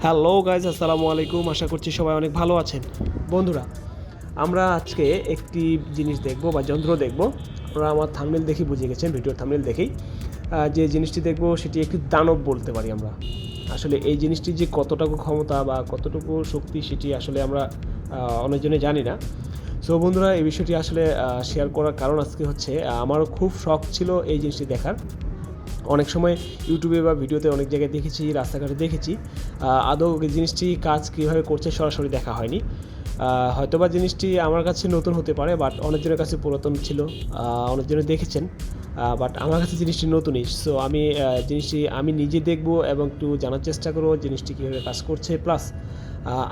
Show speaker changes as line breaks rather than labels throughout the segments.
Hello guys, আসসালামু আলাইকুম। আশা করছি সবাই অনেক ভালো আছেন। বন্ধুরা, আমরা আজকে একটি জিনিস দেখব বা যন্ত্র দেখব। আপনারা আমার থাম্বনেল দেখে বুঝে গেছেন, ভিডিওর থাম্বনেল দেখেই যে জিনিসটি দেখব সেটি একটি দানব বলতে পারি আমরা। আসলে এই জিনিসটির যে কতটুকু ক্ষমতা বা কতটুকু শক্তি সেটি আসলে আমরা অনেকজনে জানি না। সো বন্ধুরা, এই বিষয়টি আসলে শেয়ার করার কারণ আজকে হচ্ছে আমারও খুব শখ ছিল এই জিনিসটি দেখার। অনেক সময় ইউটিউবে বা ভিডিওতে অনেক জায়গায় দেখেছি, রাস্তাঘাটে দেখেছি, আদৌ এই জিনিসটি কাজ কীভাবে করছে সরাসরি দেখা হয়নি। হয়তোবা জিনিসটি আমার কাছে নতুন হতে পারে, বাট অনেকজনের কাছে পুরাতন ছিল, অনেকজনে দেখেছেন, বাট আমার কাছে জিনিসটি নতুনই। সো আমি জিনিসটি আমি নিজে দেখব এবং একটু জানার চেষ্টা করব জিনিসটি কীভাবে কাজ করছে, প্লাস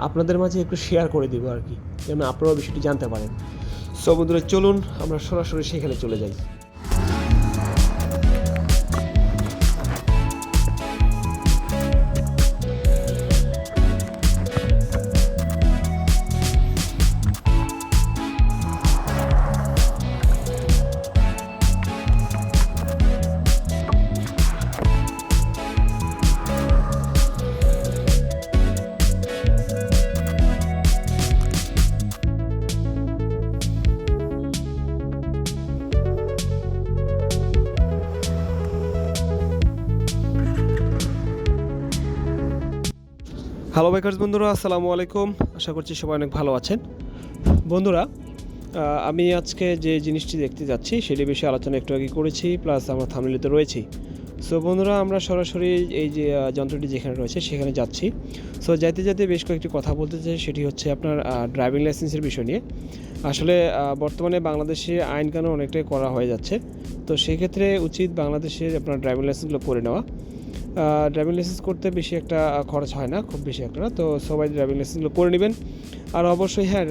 আপনাদের মাঝে একটু শেয়ার করে দেবো আর কি, যেন আপনারাও বিষয়টি জানতে পারেন। সো বন্ধুরা, চলুন আমরা সরাসরি সেখানে চলে যাই। হ্যালো বাইকার্স বন্ধুরা, আসসালামু আলাইকুম। আশা করছি সবাই অনেক ভালো আছেন। বন্ধুরা, আমি আজকে যে জিনিসটি দেখতে যাচ্ছি সেটি বিষয়ে আলোচনা একটু আগে করেছি, প্লাস আমার থাম্বনেলে রয়েছি। সো বন্ধুরা, আমরা সরাসরি এই যে যন্ত্রটি যেখানে রয়েছে সেখানে যাচ্ছি। সো যাইতে যাতে বেশ কয়েকটি কথা বলতে চাই, সেটি হচ্ছে আপনার ড্রাইভিং লাইসেন্সের বিষয় নিয়ে। আসলে বর্তমানে বাংলাদেশে আইন কানুন অনেকটাই করা হয়ে যাচ্ছে, তো সেক্ষেত্রে উচিত বাংলাদেশের আপনার ড্রাইভিং লাইসেন্সগুলো করে নেওয়া। ড্রাইভিং লাইসেন্স করতে বেশি একটা খরচ হয় না, খুব বেশি একটা না, তো সবাই ড্রাইভিং লাইসেন্সগুলো করে নেবেন। আর অবশ্যই হ্যাঁ,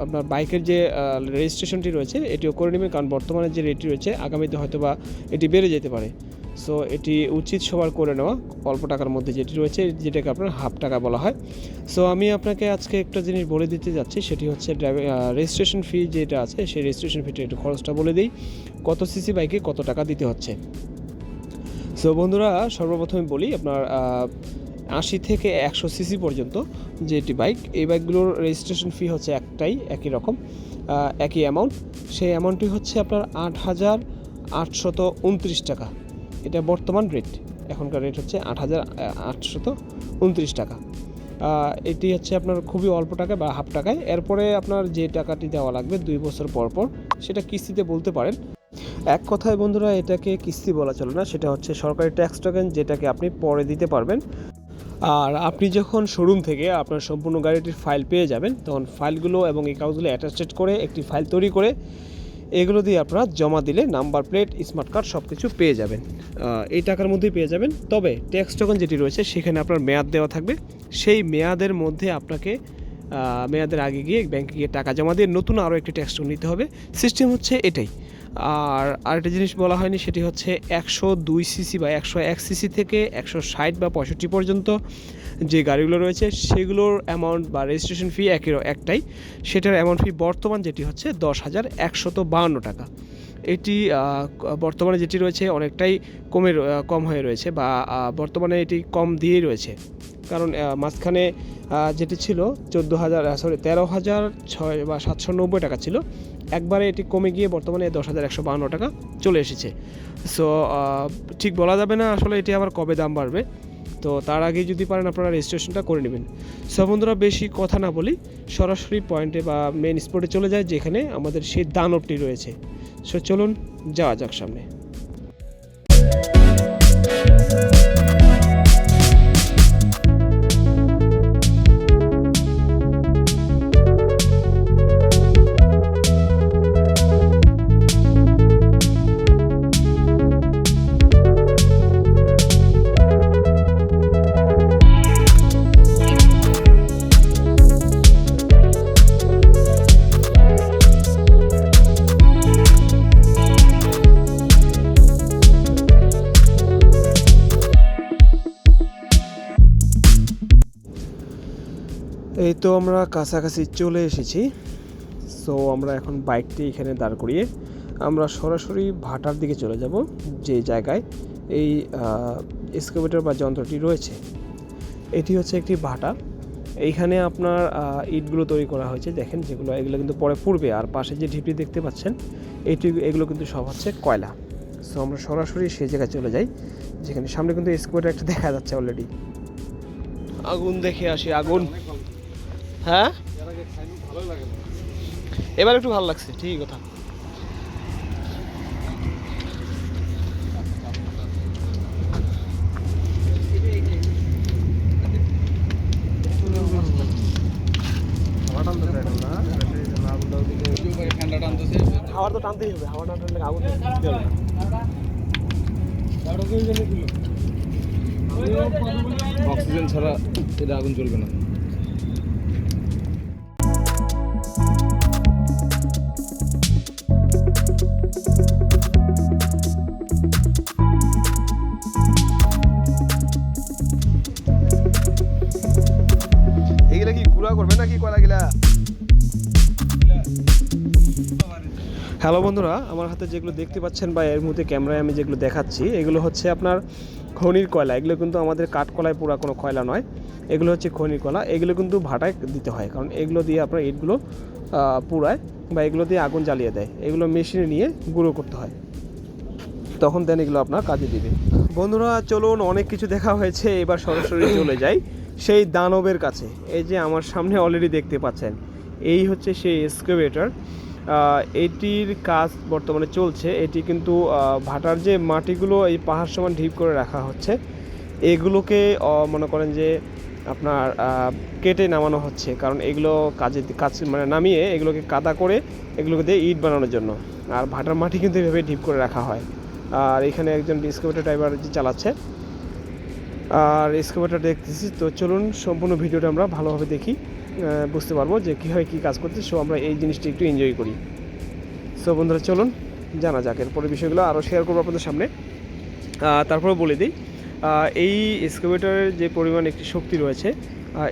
আপনার বাইকের যে রেজিস্ট্রেশনটি রয়েছে এটিও করে নেবেন, কারণ বর্তমানে যে রেটটি রয়েছে আগামীতে হয়তো বা এটি বেড়ে যেতে পারে। সো এটি উচিত সবার করে নেওয়া, অল্প টাকার মধ্যে যেটি রয়েছে, যেটাকে আপনার হাফ টাকা বলা হয়। সো আমি আপনাকে আজকে একটা জিনিস বলে দিতে যাচ্ছি, সেটি হচ্ছে রেজিস্ট্রেশন ফি যেটা আছে সেই রেজিস্ট্রেশন ফিটা একটু খরচটা বলে দিই, কত সিসি বাইকে কত টাকা দিতে হচ্ছে। সো বন্ধুরা, সর্বপ্রথমে বলি, আপনার 80 থেকে 100 সিসি পর্যন্ত যেটি বাইক, এই বাইকগুলোর রেজিস্ট্রেশন ফি হচ্ছে একই রকম, একই অ্যামাউন্ট। সেই অ্যামাউন্টটি হচ্ছে আপনার 8,829 টাকা। এটা বর্তমান রেট, এখনকার রেট হচ্ছে 8,829 টাকা। এটি হচ্ছে আপনার খুবই অল্প টাকা বা হাফ টাকায়। এরপরে আপনার যে টাকাটি দেওয়া লাগবে 2 বছর পর সেটা কিস্তিতে বলতে পারেন। এক কথায় বন্ধুরা, এটাকে কিস্তি বলা চলে না, সেটা হচ্ছে সরকারি ট্যাক্স টোকেন, যেটাকে আপনি পরে দিতে পারবেন। আর আপনি যখন শোরুম থেকে আপনার সম্পূর্ণ গাড়িটির ফাইল পেয়ে যাবেন, তখন ফাইলগুলো এবং এই কাগজগুলো অ্যাটাচড করে একটি ফাইল তৈরি করে এগুলো দিয়ে আপনারা জমা দিলে নাম্বার প্লেট, স্মার্ট কার্ড সব কিছু পেয়ে যাবেন। এই টাকার মধ্যেই পেয়ে যাবেন। তবে ট্যাক্স টোকেন যেটি রয়েছে সেখানে আপনার মেয়াদ দেওয়া থাকবে, সেই মেয়াদের মধ্যে আপনাকে মেয়াদের আগে গিয়ে ব্যাংকে গিয়ে টাকা জমা দিয়ে নতুন আরও একটি ট্যাক্স টোকেন নিতে হবে। সিস্টেম হচ্ছে এটাই। আর আরেকটা জিনিস বলা হয়নি, সেটি হচ্ছে 102 সিসি বা 101 সিসি থেকে 160 বা 65 পর্যন্ত যে গাড়িগুলো রয়েছে সেগুলোর অ্যামাউন্ট বা রেজিস্ট্রেশন ফি একটাই। সেটার অ্যামাউন্ট ফি বর্তমান যেটি হচ্ছে 10,152 টাকা। এটি বর্তমানে যেটি রয়েছে অনেকটাই কম হয়ে রয়েছে, বা বর্তমানে এটি কম দিয়েই রয়েছে, কারণ মাঝখানে যেটি ছিল 13,600 বা 790 টাকা ছিল, একবারে এটি কমে গিয়ে বর্তমানে 10,152 টাকা চলে এসেছে। সো ঠিক বলা যাবে না আসলে এটি আবার কবে দাম বাড়বে, তো তার আগে যদি পারেন আপনারা রেজিস্ট্রেশনটা করে নেবেন। সো বন্ধুরা, বেশি কথা না বলি, সরাসরি পয়েন্টে বা মেন স্পটে চলে যায় যেখানে আমাদের সেই দানবটি রয়েছে। সো চলুন যাওয়া যাক সামনে। এই তো আমরা কাছাকাছি চলে এসেছি। সো আমরা এখন বাইকটি এখানে দাঁড় করিয়ে আমরা সরাসরি ভাটার দিকে চলে যাব, যে জায়গায় এই এক্সকাভেটর বা যন্ত্রটি রয়েছে। এটি হচ্ছে একটি ভাটা। এইখানে আপনার ইটগুলো তৈরি করা হয়েছে, দেখেন এগুলো কিন্তু পরে পুড়বে। আর পাশে যে ঢিপি দেখতে পাচ্ছেন এগুলো কিন্তু সব হচ্ছে কয়লা। সো আমরা সরাসরি সেই জায়গায় চলে যাই, যেখানে সামনে কিন্তু এক্সকাভেটর একটা দেখা যাচ্ছে অলরেডি। আগুন দেখে আসি, আগুন। হ্যাঁ, এবার একটু ভালো লাগছে, ঠিকই কথা। হাওয়া তো টানতেই হবে, হাওয়া না টানলে আগুন
অক্সিজেন ছাড়া এটা আগুন জ্বলবে না।
এগুলা কি গুঁড়া করবে নাকি কয়লা গিলা? হ্যালো বন্ধুরা, আমার হাতে যেগুলো দেখতে পাচ্ছেন বা এর মধ্যে ক্যামেরায় আমি যেগুলো দেখাচ্ছি, এগুলো হচ্ছে আপনার খনির কয়লা। এগুলো কিন্তু আমাদের কাঠকলায় পুরা কোনো কয়লা নয়, এগুলো হচ্ছে খনির কয়লা। এগুলো কিন্তু ভাটায় দিতে হয়, কারণ এগুলো দিয়ে আপনার ইটগুলো পুরায় বা এগুলো দিয়ে আগুন জ্বালিয়ে দেয়। এগুলো মেশিনে নিয়ে গুঁড়ো করতে হয়, তখন দেন এগুলো আপনার কাজে দিবে। বন্ধুরা চলুন, অনেক কিছু দেখা হয়েছে, এবার সরাসরি চলে যাই সেই দানবের কাছে। এই যে আমার সামনে অলরেডি দেখতে পাচ্ছেন, এই হচ্ছে সেই এক্সকাভেটর। এটির কাজ বর্তমানে চলছে। এটি কিন্তু ভাটার যে মাটিগুলো এই পাহাড় সমান ঢিপ করে রাখা হচ্ছে, এগুলোকে মনে করেন যে আপনার কেটে নামানো হচ্ছে, কারণ এগুলো কাজ মানে নামিয়ে এগুলোকে কাদা করে এগুলোকে দিয়ে ইট বানানোর জন্য। আর ভাটার মাটি কিন্তু এভাবে ঢিপ করে রাখা হয়। আর এখানে একজন এক্সকাভেটর ড্রাইভার চালাচ্ছে আর এক্সকাভেটর দেখতেছি। তো চলুন সম্পূর্ণ ভিডিওটা আমরা ভালোভাবে দেখি, বুঝতে পারবো যে কীভাবে কী কাজ করছে। সো আমরা এই জিনিসটি একটু এনজয় করি। সো বন্ধুরা চলুন জানা যাক, এরপরে বিষয়গুলো আরও শেয়ার করবো আপনাদের সামনে। তারপরে বলে দিই, এই এক্সকাভেটরের যে পরিমাণ একটি শক্তি রয়েছে,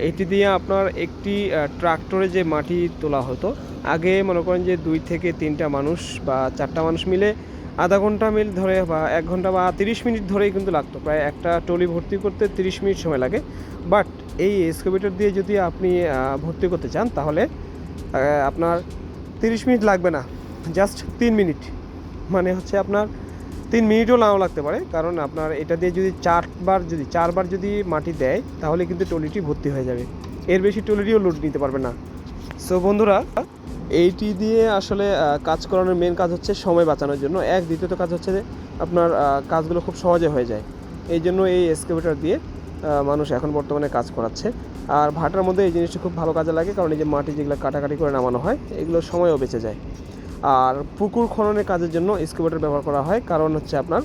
এটি দিয়ে আপনার একটি ট্রাক্টরে যে মাটি তোলা হতো, আগে মনে করেন যে 2 থেকে 3টা মানুষ বা 4টা মানুষ মিলে আধা ঘন্টা ধরে বা 1 ঘন্টা বা 30 মিনিট ধরেই কিন্তু লাগতো। প্রায় একটা ট্রলি ভর্তি করতে 30 মিনিট সময় লাগে। বাট এই এক্সকাভেটর দিয়ে যদি আপনি ভর্তি করতে চান, তাহলে আপনার 30 মিনিট লাগবে না, জাস্ট 3 মিনিট। মানে হচ্ছে আপনার 3 মিনিটও নাও লাগতে পারে, কারণ আপনার এটা দিয়ে যদি 4বার যদি মাটি দেয়, তাহলে কিন্তু ট্রলিটি ভর্তি হয়ে যাবে। এর বেশি ট্রলিটিও লোড নিতে পারবে না। সো বন্ধুরা, এইটি দিয়ে আসলে কাজ করানোর মেন কাজ হচ্ছে সময় বাঁচানোর জন্য। দ্বিতীয়ত কাজ হচ্ছে যে আপনার কাজগুলো খুব সহজে হয়ে যায়। এই জন্য এই এক্সকাভেটর দিয়ে মানুষ এখন বর্তমানে কাজ করাচ্ছে। আর ভাটার মধ্যে এই জিনিসটা খুব ভালো কাজে লাগে, কারণ এই যে মাটি যেগুলো কাটাকাটি করে নামানো হয়, এগুলো সময়ও বেঁচে যায়। আর পুকুর খননের কাজের জন্য এক্সকাভেটর ব্যবহার করা হয়, কারণ হচ্ছে আপনার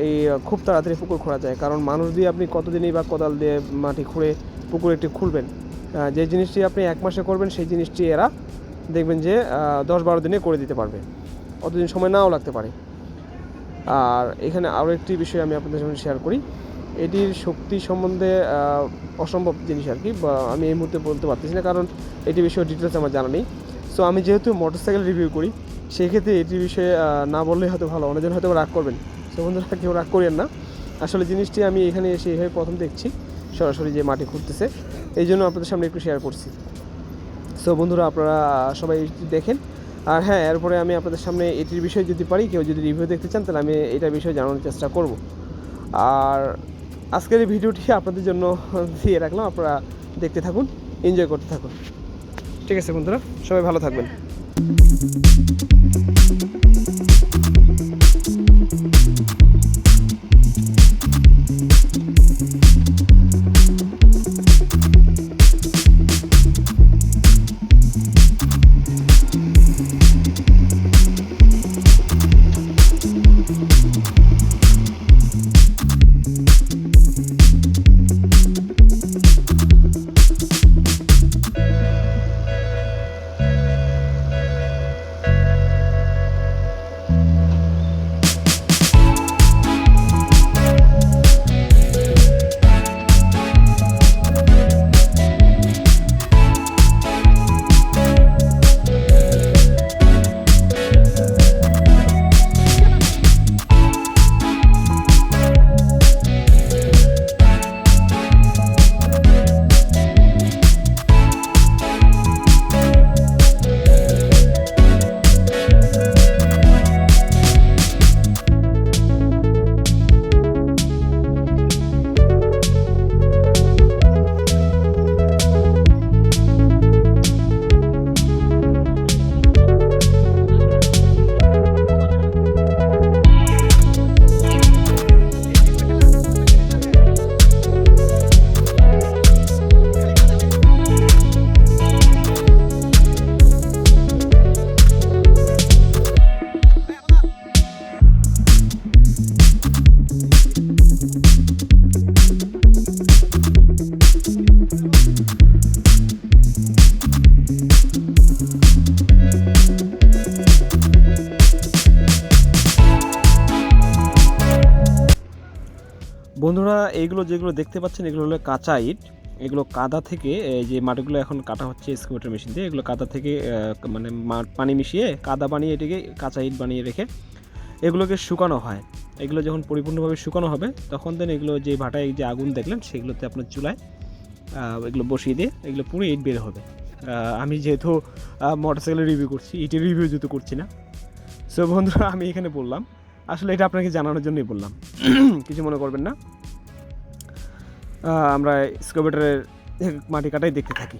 এই খুব তাড়াতাড়ি পুকুর খোঁড়া যায়। কারণ মানুষ দিয়ে আপনি কতদিনই বা কোদাল দিয়ে মাটি খুঁড়ে পুকুর একটি খুলবেন, যে জিনিসটি আপনি 1 মাসে করবেন, সেই জিনিসটি এরা দেখবেন যে 10-12 দিনে করে দিতে পারবে, অতদিন সময় নাও লাগতে পারে। আর এখানে আরও একটি বিষয় আমি আপনাদের সামনে শেয়ার করি। এটির শক্তি সম্বন্ধে অসম্ভব জিনিস আর কি, বা আমি এই মুহূর্তে বলতে পারতেছি না, কারণ এটি বিষয়ে ডিটেলস আমার জানা নেই। সো আমি যেহেতু মোটরসাইকেল রিভিউ করি, সেক্ষেত্রে এটির বিষয়ে না বললেই হয়তো ভালো, অনেকজন হয়তো রাগ করবেন। সো বন্ধুরা কেউ রাগ করেন না, আসলে জিনিসটি আমি এখানে এসে এইভাবে প্রথম দেখছি, সরাসরি যে মাটি খুঁড়তেছে, এই জন্য আপনাদের সামনে একটু শেয়ার করছি। সো বন্ধুরা আপনারা সবাই দেখেন। আর হ্যাঁ, এরপরে আমি আপনাদের সামনে এটির বিষয়ে যদি পারি, কেউ যদি রিভিউ দেখতে চান, তাহলে আমি এটার বিষয়ে জানানোর চেষ্টা করব। আর আজকের এই ভিডিওটি আপনাদের জন্য দিয়ে রাখলাম, আপনারা দেখতে থাকুন, এনজয় করতে থাকুন। ঠিক আছে বন্ধুরা, সবাই ভালো থাকবেন। বন্ধুরা এইগুলো যেগুলো দেখতে পাচ্ছেন এগুলো হলো কাঁচা ইট। এগুলো কাদা থেকে এই যে মাটিগুলো এখন কাটা হচ্ছে এক্সকাভেটর মেশিন দিয়ে, এগুলো কাদা থেকে মানে পানি মিশিয়ে কাদা বানিয়ে এটাকে কাঁচা ইট বানিয়ে রেখে এগুলোকে শুকানো হয়। এগুলো যখন পরিপূর্ণভাবে শুকানো হবে তখন দেন এগুলো যে ভাটায় যে আগুন দেখলেন সেগুলোতে আপনার চুলায় এগুলো বসিয়ে দিয়ে এগুলো পুরো ইট বের হবে। আমি যেহেতু মোটরসাইকেলের রিভিউ করছি, ইটের রিভিউ যেহেতু করছি না, সো বন্ধুরা আমি এখানে বললাম, আসলে এটা আপনাকে জানানোর জন্যই বললাম, কিছু মনে করবেন না। আমরা এক্সকাভেটরের মাটি কাটাই দেখতে থাকি।